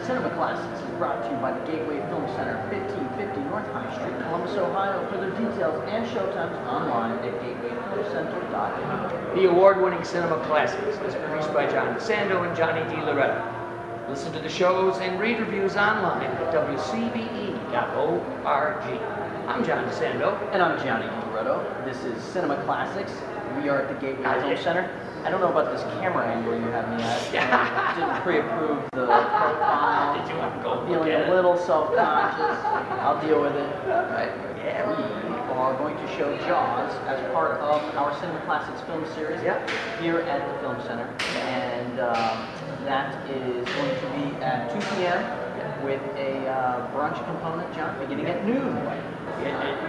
Cinema Classics is brought to you by the Gateway Film Center, 1550 North High Street, Columbus, Ohio. Further details and showtimes online at gatewayfilmcenter.com. The award-winning Cinema Classics is produced by John DeSando and Johnny DiLoretto. Listen to the shows and read reviews online at WCBE.org. I'm John DeSando. And I'm Johnny DiLoretto. This is Cinema Classics. We are at the Gateway Film Center. I don't know about this camera angle you have me at. Didn't pre-approve the profile. Did you want to go Feeling a little self-conscious. I'll deal with it. Right. Yeah. We are going to show Jaws as part of our Cinema Classics film series here at the Film Center. And that is going to be at 2 p.m. with a brunch component, John, beginning at noon.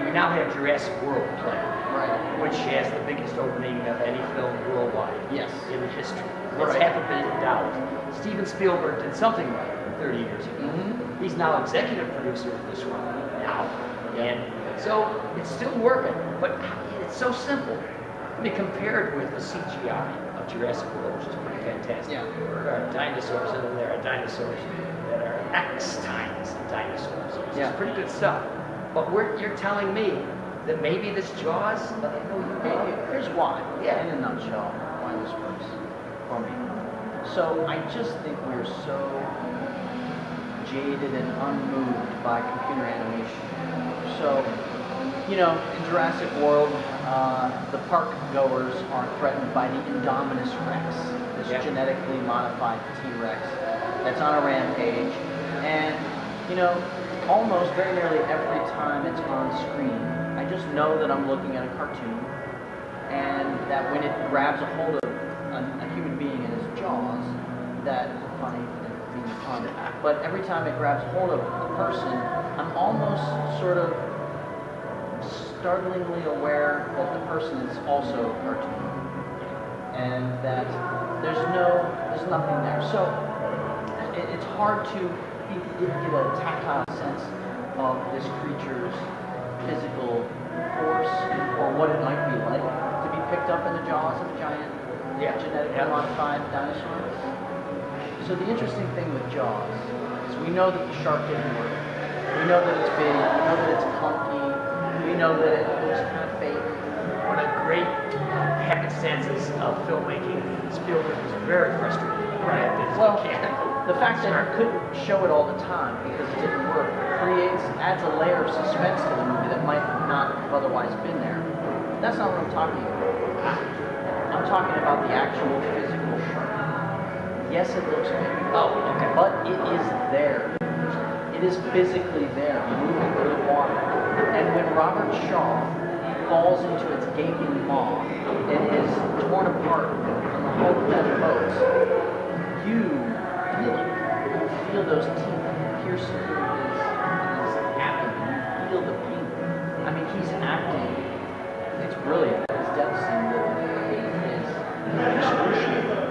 We now have Jurassic World planned, Right. which has the biggest opening of any film worldwide Yes. in history. Right. It's $500 million. Steven Spielberg did something like it 30 years ago. Mm-hmm. He's now executive producer of this one now. And so it's still working, but it's so simple. I mean, compared with the CGI of Jurassic World, which is pretty fantastic. Yeah. There are dinosaurs, and then there are dinosaurs that are X times the dinosaurs. So it's pretty good stuff. But you're telling me that maybe this Jaws, Here's why, Yeah. in a nutshell, why this works for me. So I just think we're so jaded and unmoved by computer animation. So, you know, in Jurassic World, the park goers are threatened by the Indominus Rex, this genetically modified T-Rex that's on a rampage. And, you know, almost very nearly every time it's on screen, I just know that I'm looking at a cartoon, and that when it grabs a hold of a human being in its jaws, that funny, being fun, but every time it grabs hold of a person, I'm almost sort of startlingly aware that the person is also a cartoon, and that there's nothing there. So it's hard to get a tactile sense of this creature's physical force or what it might be like to be picked up in the jaws of a giant genetically modified dinosaur. So the interesting thing with Jaws is we know that the shark didn't work. We know that it's big. We know that it's clunky. We know that it looks kind of fake. one of the great happenstances of filmmaking, Spielberg was very frustrated by it. Well, the fact that he couldn't show it all the time because it didn't work adds a layer of suspense to the movie that might not have otherwise been there. That's not what I'm talking about. I'm talking about the actual physical shark. Yes, it looks big, but it is there. It is physically there, moving through the water. And when Robert Shaw falls into its gaping maw and is torn apart on the hull of that boat, you feel it. You feel those teeth piercing through his abdomen. You feel the pain. I mean, he's acting. It's brilliant. His death scene is excruciating.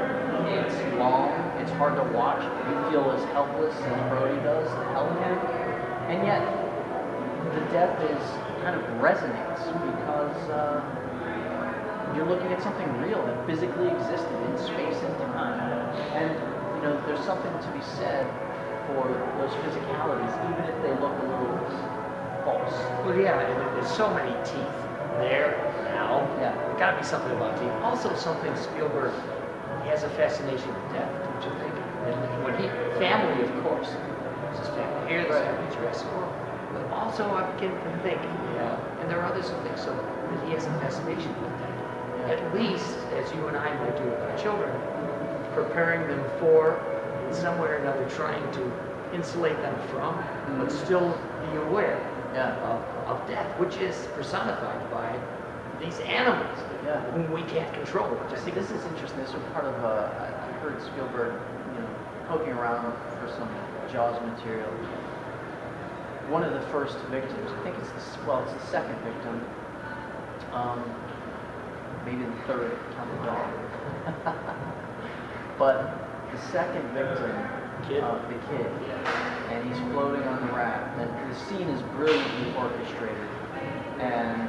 It's long. It's hard to watch. You feel as helpless as Brody does to help him. And yet, the death kind of resonates because you're looking at something real that physically existed in space and time. And, you know, there's something to be said for those physicalities, even if they look a little false. Well, yeah, there's so many teeth there now. Yeah. There's got to be something about teeth. Also, something Spielberg has a fascination with death, don't you think? And when family, of course, it's his family here, this family, Jurassic World. But also, I begin to think, and there are others who think so, that he has a fascination with death. At least, as you and I might do with our children, preparing them for, in some way or another, trying to insulate them from, but still be aware of death, which is personified by these animals whom we can't control. See, this is interesting. This is part of, I heard Spielberg, poking around for some Jaws material. One of the first victims, I think it's the second victim, maybe the third, count the dog. But the second victim, the kid, and he's floating on the raft, and the scene is brilliantly orchestrated. And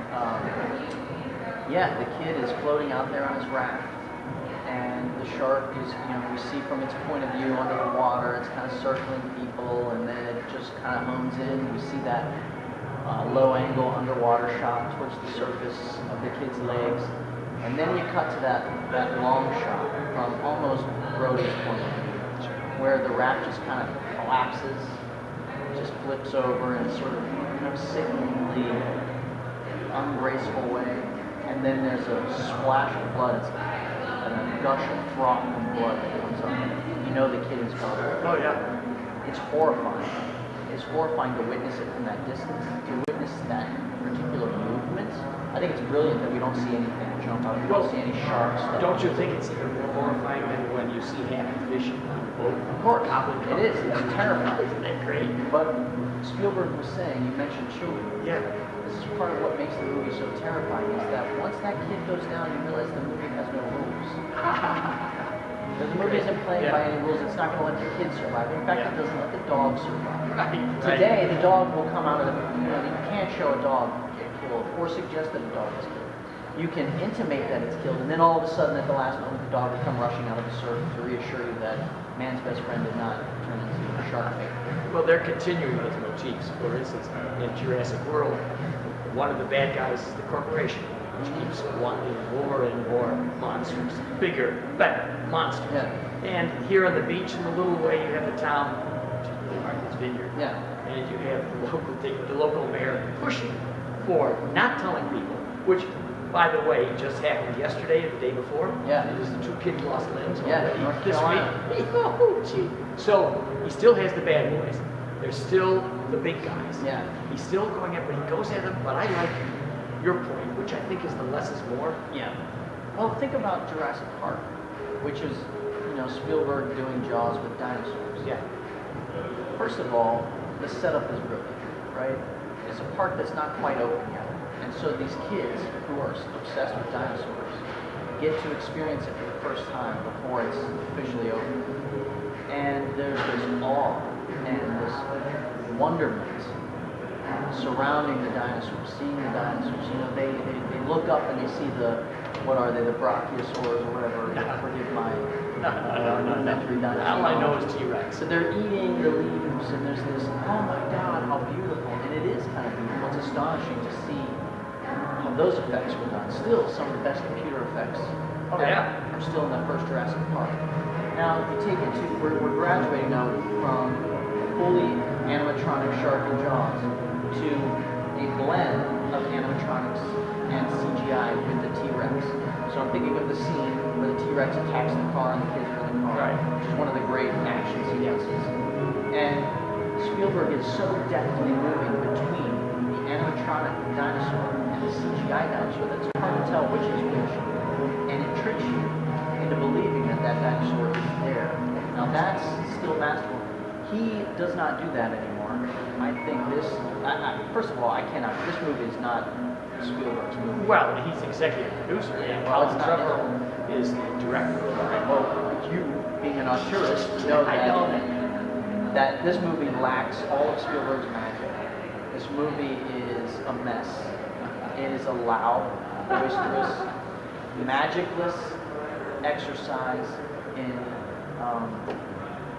the kid is floating out there on his raft, and the shark is, we see from its point of view under the water, it's kind of circling people, and then it just kind of hones in. We see that low angle underwater shot towards the surface of the kid's legs, and then you cut to that long shot from almost Brody's point of view, where the raft just kind of collapses, just flips over in a sort of sickeningly ungraceful way, and then there's a splash of blood and a gush of froth and blood that comes up. You know the kid is gone. Oh yeah. It's horrifying. It's horrifying to witness it from that distance, to witness that particular movement. I think it's brilliant that we don't see anything jump out. We don't see any sharks. Don't you think it's even more horrifying than when you see happy fishing on the boat? Of course, it is. It's terrifying. Isn't that great? But Spielberg was saying, you mentioned children. Yeah. This is part of what makes the movie so terrifying, is that once that kid goes down, you realize the movie has no rules. The movie isn't playing by any rules. It's not going to let the kid survive. In fact, it doesn't let the dog survive. Right. Today, the dog will come out of the, you can't show a dog get killed or suggest that a dog is killed. You can intimate that it's killed, and then all of a sudden, at the last moment, the dog will come rushing out of the surf to reassure you that man's best friend did not turn into a shark bait. Well, they're continuing those motifs. For instance, in Jurassic World, one of the bad guys is the corporation, which keeps wanting more and more monsters, bigger, better monsters. Yeah. And here on the beach, in the little way, you have the town, which is really Martha's Vineyard, Yeah. and you have the local mayor pushing for not telling people, which, by the way, just happened yesterday or the day before. Yeah. It was the 2 kids lost limbs Yeah, already North this Carolina. week. Oh, gee. So he still has the bad boys. There's still the big guys. Yeah. He's still going at, but he goes at them. But I like your point, which I think is the less is more. Yeah. Well, think about Jurassic Park, which is, Spielberg doing Jaws with dinosaurs. Yeah. First of all, the setup is brilliant, right? It's a park that's not quite open yet. And so these kids who are obsessed with dinosaurs get to experience it for the first time before it's officially open. And there's this awe and this wonderment surrounding the dinosaurs, seeing the dinosaurs. They look up and they see the brachiosaurs or whatever. Forgive my elementary dinosaur. All I know is T-Rex. So they're eating the leaves, and there's this, oh my God, how beautiful. And it is kind of beautiful. It's astonishing to see how those effects were done. Still, some of the best computer effects are still in that first Jurassic Park. Now, if you take it to, we're graduating now from fully animatronic shark and Jaws to a blend of animatronics and CGI with the T-Rex. So I'm thinking of the scene where the T-Rex attacks the car and the kids are in the car, which is one of the great action sequences. And Spielberg is so deftly moving between the animatronic dinosaur and the CGI dinosaur that it's hard to tell which is which. And it tricks you into believing that that dinosaur is there. Now that's still masterful. He does not do that anymore. I think this, first of all, this movie is not Spielberg's movie. Well, he's executive producer, and Well, it's not Trevor is the director. Well, you, being an auteurist, know that this movie lacks all of Spielberg's magic. This movie is a mess. It is a loud, boisterous, magicless exercise in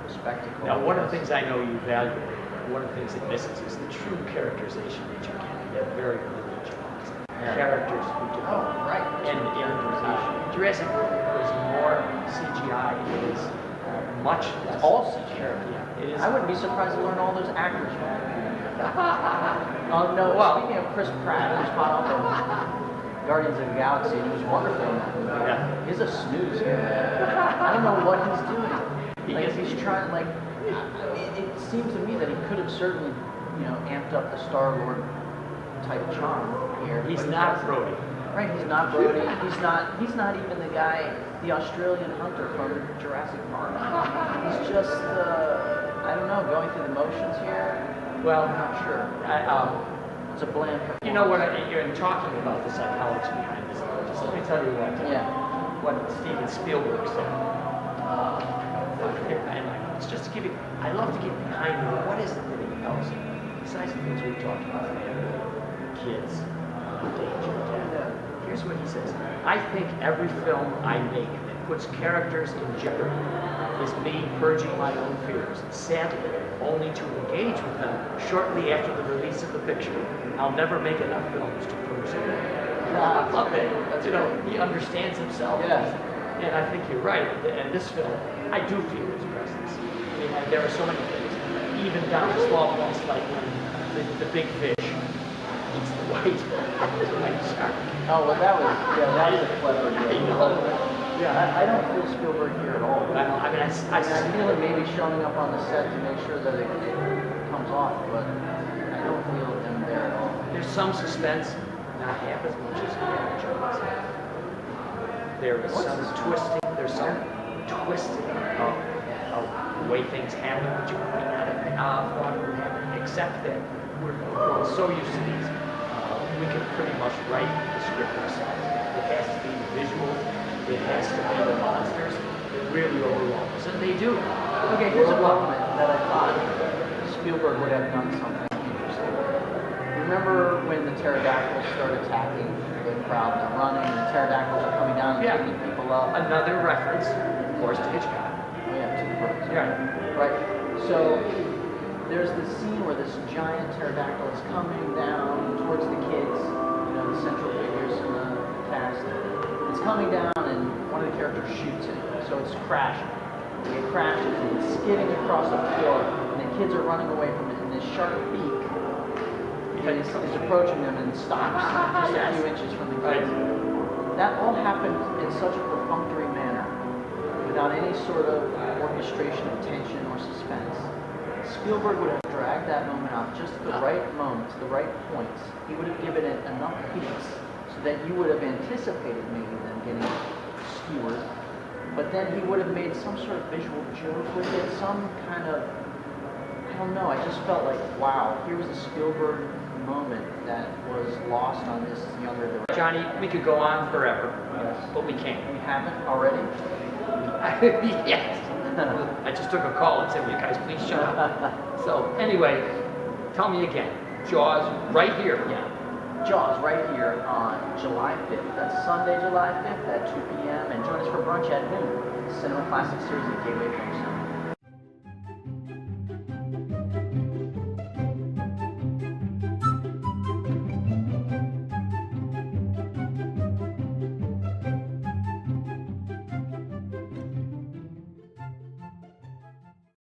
spectacle. Now, one of the things I know you value, one of the things it misses is the true characterization that you get. You have very little Jaws. Characters who develop. Oh, right. And Jurassic World is more CGI. It is much less. All CGI. Yeah, it is. I wouldn't be surprised to learn all those actors. No, Well, speaking of Chris Pratt, who's hot off of Guardians of the Galaxy, and he was wonderful in that movie. Yeah. He's a snooze here, man. I don't know what he's doing. He's trying, it seems to me that he could have certainly, amped up the Star-Lord type charm here. He's not Brody. Right, he's not Brody. He's not even the guy, the Australian hunter from Jurassic Park. He's just, I don't know, going through the motions here. Well, I'm not sure. It's a bland performance. You know what? You're talking about the psychology behind this. Just let me tell you what Steven Spielberg said. And it's just to give you, I love to get behind what is it that he knows. Besides the things we've talked about, family, kids, danger, death. Here's what he says. I think every film I make that puts characters in jeopardy is me purging my own fears, sadly, only to engage with them shortly after the release of the picture. I'll never make enough films to purge them. I love it. You know, he understands himself. Yes. And I think you're right. And this film, I do feel his presence. I mean, there are so many things, even down to small points like when the big fish eats the white shark. Oh, well, that was a clever deal. Yeah, I don't feel Spielberg here at all. I mean, I feel it maybe showing up on the set to make sure that it comes off, but I don't feel him there at all. There's some suspense, not half as much as Jones. There is some twisting. There's some twisting of the way things happen, which you might not have thought would happen, except that we're so used to these. We can pretty much write the script ourselves. It has to be the visuals. It has to be the monsters. It really overwhelms, and they do. Okay, here's a moment that I thought Spielberg would have done something interesting. Remember when the pterodactyls started attacking the crowd? They're running, and the pterodactyls are coming down and picking people up. Another reference, of course, to Hitchcock. Oh yeah, to the birds. Yeah. Right. So there's this scene where this giant pterodactyl is coming down towards the kids, you know, the central figures in the cast. It's coming down and one of the characters shoots it. So it's crashing. It crashes and it's skidding across the floor and the kids are running away from it and this sharp beak is approaching them and stops just a few inches from the kids. That all happened in such a perfunctory manner without any sort of orchestration of tension or suspense. Spielberg would have dragged that moment out just at the right moments, the right points. He would have given it enough peaks so that you would have anticipated maybe them getting skewered, but then he would have made some sort of visual joke with it, some kind of, I don't know, I just felt like, wow, here was a Spielberg moment that was lost on this younger director. Johnny, we could go on forever, Yes. but we can't. We haven't already? Yes. I just took a call and said, will you guys please shut up? So anyway, tell me again, Jaws right here. Yeah. Jaws right here on July 5th. That's Sunday, July 5th at 2 p.m. And join us for brunch at noon. Cinema Classic Series at Gateway Film Center.